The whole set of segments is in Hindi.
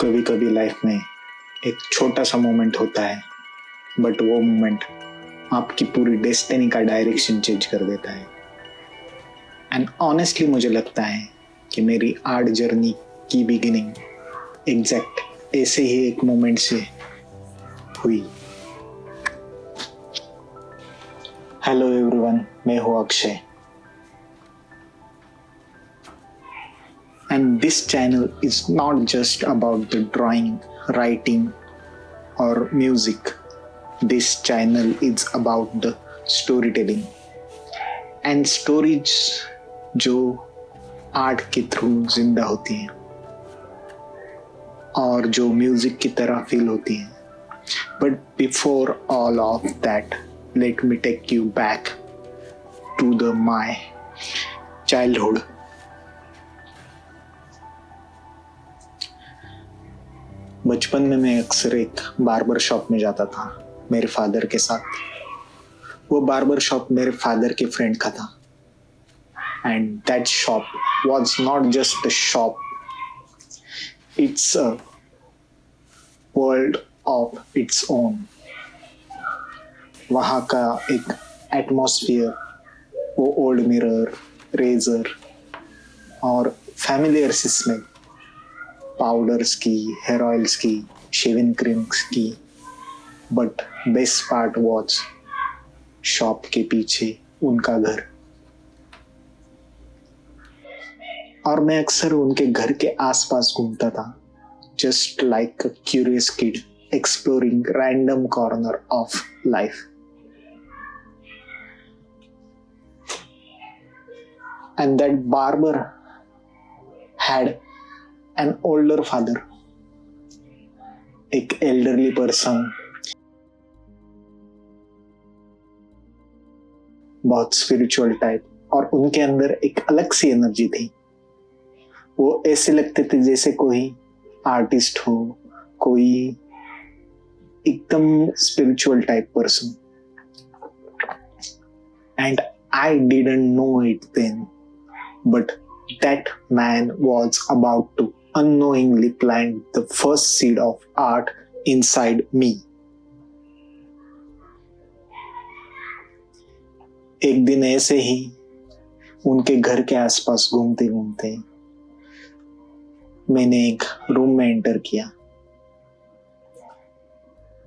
कभी कभी लाइफ में एक छोटा सा मोमेंट होता है, बट वो मोमेंट आपकी पूरी डेस्टिनी का डायरेक्शन चेंज कर देता है। एंड ऑनेस्टली मुझे लगता है कि मेरी आर्ट जर्नी की बिगिनिंग एग्जैक्ट ऐसे ही एक मोमेंट से हुई। हेलो एवरीवन, मैं हूँ Akshay and this channel is not just about the drawing, writing or music. This channel is about the storytelling and stories जो आर्ट के थ्रू जिंदा होती हैं और जो म्यूजिक की तरह फील होती हैं। But before all of that, let me take you back to my childhood. बचपन में मैं अक्सर एक बार्बर शॉप में जाता था मेरे फादर के साथ। वो बार्बर शॉप मेरे फादर के फ्रेंड का था and that shop was not just a shop, it's a world of its own. वहाँ का एक एटमॉस्फेयर, वो ओल्ड मिरर, रेजर और फैमिलियर सी स्मेल, पाउडर्स की, हेयर ऑयल्स की, शेविंग क्रीम्स की। But best part was shop के पीछे उनका घर। और मैं अक्सर उनके घर के आसपास घूमता था, just like a curious kid exploring random corner of life. And that barber had an older father, एक elderly person, बहुत spiritual type, और उनके अंदर एक अलग सी एनर्जी थी। वो ऐसे लगते थे जैसे कोई आर्टिस्ट हो, कोई एकदम spiritual type person. And I didn't know it then, but that man was about to unknowingly plant the first seed of art inside me. एक दिन ऐसे ही उनके घर के आसपास घूमते घूमते मैंने एक रूम में एंटर किया।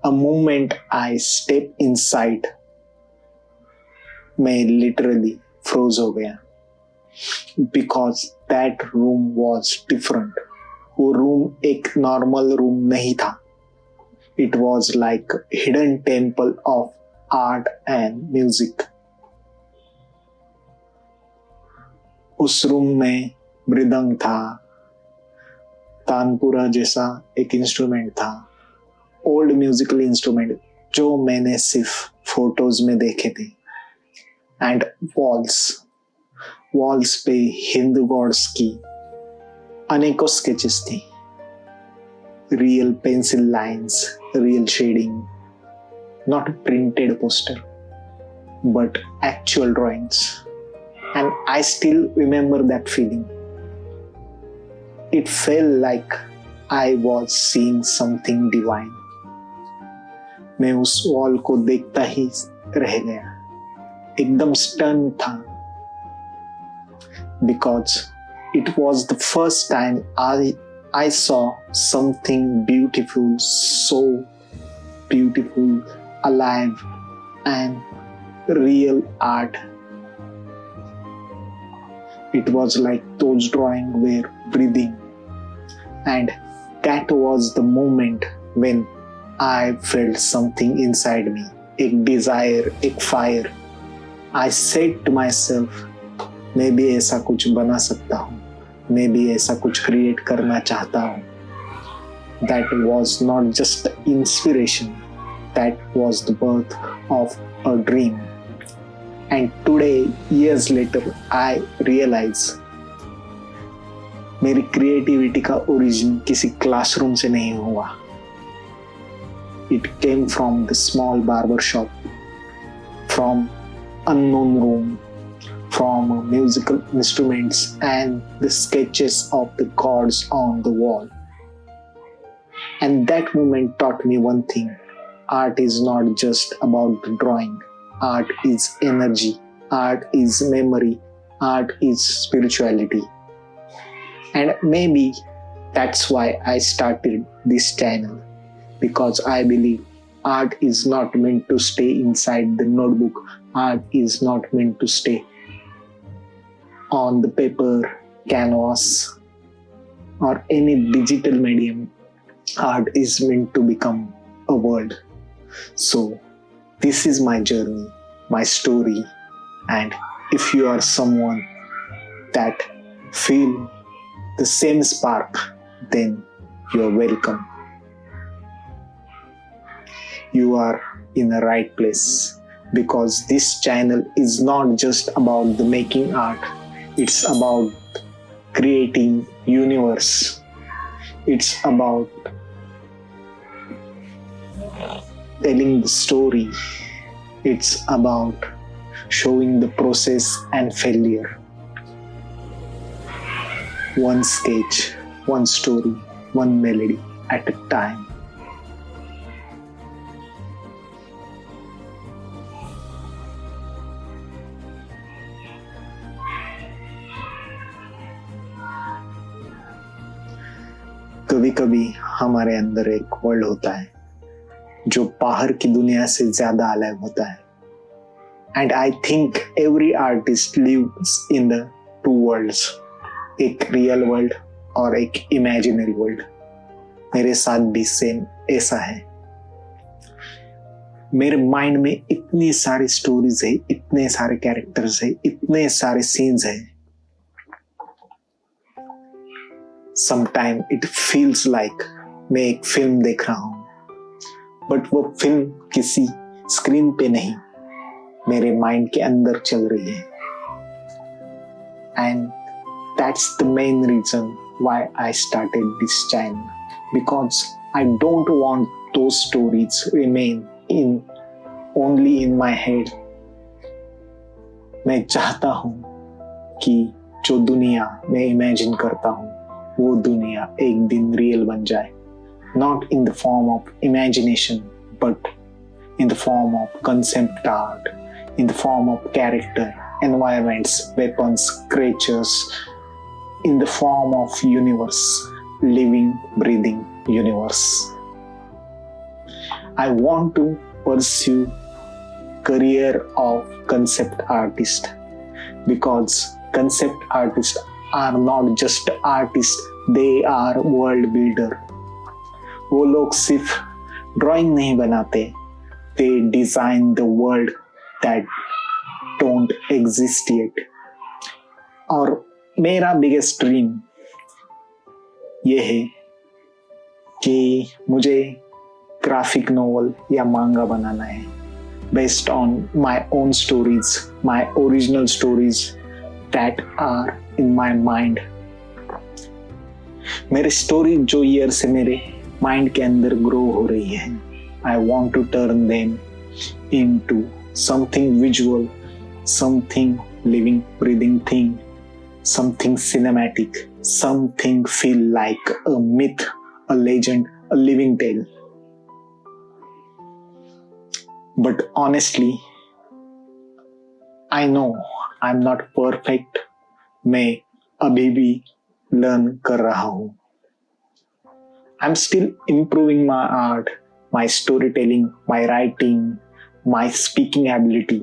A moment I step inside, मैं लिटरली फ्रोज हो गया because that room was different. वो रूम एक नॉर्मल रूम नहीं था। It was like hidden temple of art and music. उस रूम में मृदंग था, तानपुरा जैसा एक इंस्ट्रूमेंट था, ओल्ड म्यूजिकल इंस्ट्रूमेंट जो मैंने सिर्फ फोटोज में देखे थे। एंड वॉल्स पे हिंदू गॉड्स की अनेकों स्केचेस थी, real pencil lines, real shading, not printed poster but actual drawings. And I still remember that feeling. It felt like I was seeing something divine. मैं उस वॉल को देखता ही रह गया, एकदम स्टन था, because it was the first time I saw something beautiful, so beautiful, alive and real art. It was like those drawings were breathing, and that was the moment when I felt something inside me, एक desire, एक fire. I said to myself, मैं भी ऐसा कुछ बना सकता हूँ, मैं भी ऐसा कुछ क्रिएट करना चाहता हूँ। That was not just inspiration, that was the birth of a dream. And today, years later, I realize मेरी क्रिएटिविटी का ओरिजिन किसी क्लासरूम से नहीं हुआ। It came from the small barber shop, from unknown room, from musical instruments and the sketches of the gods on the wall. And that moment taught me one thing: art is not just about drawing, art is energy, art is memory, art is spirituality. And maybe that's why I started this channel, because I believe art is not meant to stay inside the notebook, art is not meant to stay on the paper, canvas, or any digital medium. Art is meant to become a world. So, this is my journey, my story, and if you are someone that feel the same spark, then you are welcome. You are in the right place, because this channel is not just about the making art, it's about creating universe. It's about telling the story. It's about showing the process and failure. One sketch, one story, one melody at a time. कभी कभी हमारे अंदर एक वर्ल्ड होता है जो बाहर की दुनिया से ज्यादा अलग होता है. And I think every artist lives in the two worlds, एक रियल वर्ल्ड और एक इमेजिनरी वर्ल्ड. मेरे साथ भी सेम ऐसा है. मेरे माइंड में इतनी सारी स्टोरीज है, इतने सारे कैरेक्टर्स है, इतने सारे सीन्स है. समटाइम इट फील्स लाइक मैं एक फिल्म देख रहा हूं, बट वो फिल्म किसी स्क्रीन पे नहीं, मेरे माइंड के अंदर चल रही है. And that's the main reason why I started this channel, because I don't want those stories remain only in my head. मैं चाहता हूँ कि जो दुनिया मैं इमेजिन करता हूँ वो दुनिया एक दिन रियल बन जाए. Not in the form of imagination, but in the form of concept art, in the form of character, environments, weapons, creatures, in the form of universe, living, breathing universe. I want to pursue career of concept artist, because concept artists are not just artists, they are world builder. वो लोग सिर्फ ड्राइंग नहीं बनाते, they design the world that don't exist yet. और मेरा बिगेस्ट ड्रीम ये है कि मुझे ग्राफिक नोवेल या मांगा बनाना है, based on my own stories, my original stories that are in my mind. मेरे स्टोरी जो ईयर से मेरे माइंड के अंदर ग्रो हो रही है, I want to turn them into something visual, something living breathing thing, something cinematic, something feel like a myth, a legend, a living tale. But honestly, I know I'm not perfect. मैं अभी भी learn कर रहा हूँ. I'm still improving my art, my storytelling, my writing, my speaking ability.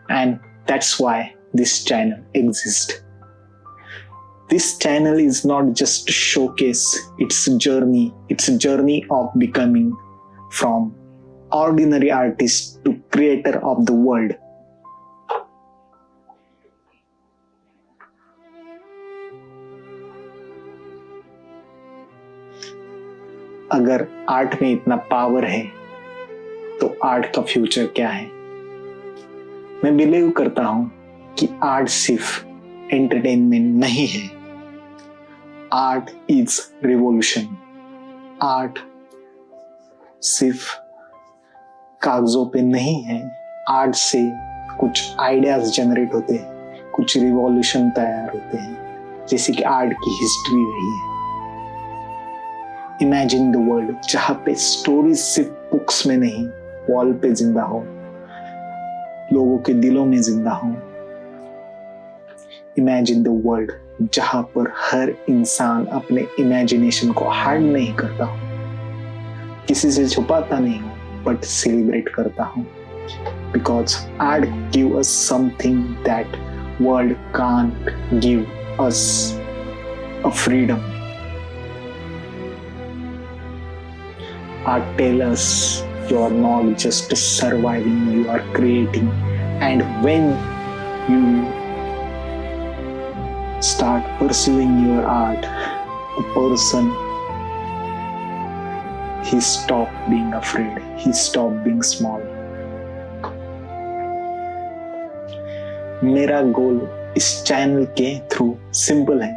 And that's why this channel exists. This channel is not just a showcase, it's a journey. It's a journey of becoming from ordinary artist to creator of the world. अगर आर्ट में इतना पावर है तो आर्ट का फ्यूचर क्या है? मैं बिलीव करता हूं कि आर्ट सिर्फ एंटरटेनमेंट नहीं है. Art is revolution. आर्ट सिर्फ कागजों पे नहीं है. आर्ट से कुछ आइडियाज जनरेट होते हैं, कुछ रिवॉल्यूशन तैयार होते हैं, जैसे कि आर्ट की हिस्ट्री रही है. इमेजिन द वर्ल्ड जहां पे स्टोरीज सिर्फ बुक्स में नहीं, वॉल पे जिंदा हो, लोगों के दिलों में जिंदा हो। इमेजिन द वर्ल्ड जहां पर हर इंसान अपने इमेजिनेशन को हाइड नहीं करता हो, किसी से छुपाता नहीं हो, बट सेलिब्रेट करता हूं। Because art give us something that world can't give us, a freedom. Art tell us you are not just surviving, you are creating. And when you start pursuing your art, a person, he stop being afraid, he stop being small. मेरा गोल इस चैनल के थ्रू सिंपल है।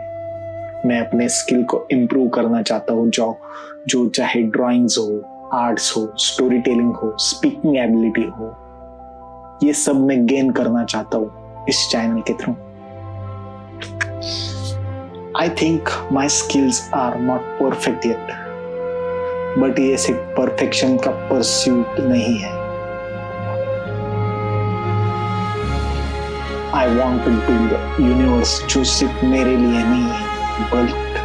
मैं अपने स्किल को इम्प्रूव करना चाहता हूँ, जो चाहे ड्राइंग्स हो, आर्ट्स हो, स्टोरी टेलिंग हो, स्पीकिंग एबिलिटी हो, ये सब मैं गेन करना चाहता हूँ इस चैनल के through. I think my skills are not perfect yet, but ये सिर्फ परफेक्शन का परस्यूट नहीं है। I want to build a universe जो सिर्फ मेरे लिए नहीं है, बल्कि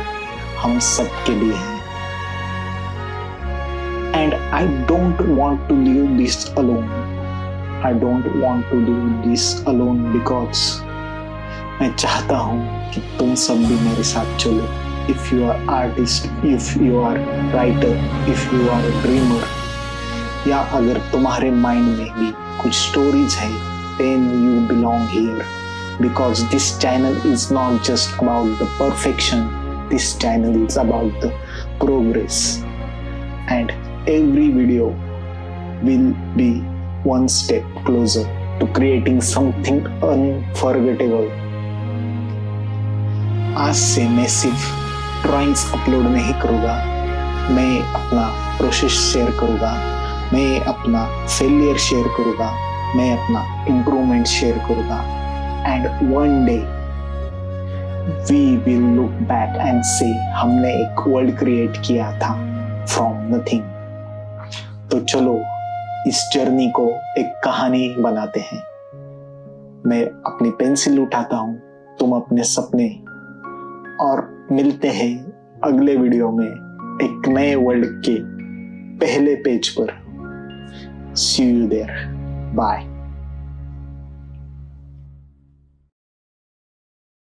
हम सब के लिए है। And I don't want to do this alone. I don't want to do this alone because मैं चाहता हूँ कि तुम सब भी मेरे साथ चलो। If you are artist, if you are writer, if you are a dreamer, या अगर तुम्हारे माइंड में भी कुछ स्टोरीज है, then you belong here, because this channel is not just about the perfection, this channel is about the progress, and every video will be one step closer to creating something unforgettable. आज से मैं सिर्फ ड्राइंग्स अपलोड नहीं करूँगा, मैं अपना प्रोसेस शेयर करूँगा, मैं अपना फेलियर शेयर करूँगा, मैं अपना इम्प्रूवमेंट शेयर करूँगा। And one day we will look back and से हमने एक वर्ल्ड क्रिएट किया था फ्रॉम नथिंग। तो चलो इस जर्नी को एक कहानी बनाते हैं। मैं अपनी पेंसिल उठाता हूँ, तुम अपने सपने, और मिलते हैं अगले वीडियो में एक नए वर्ल्ड के पहले पेज पर। See you there. Bye.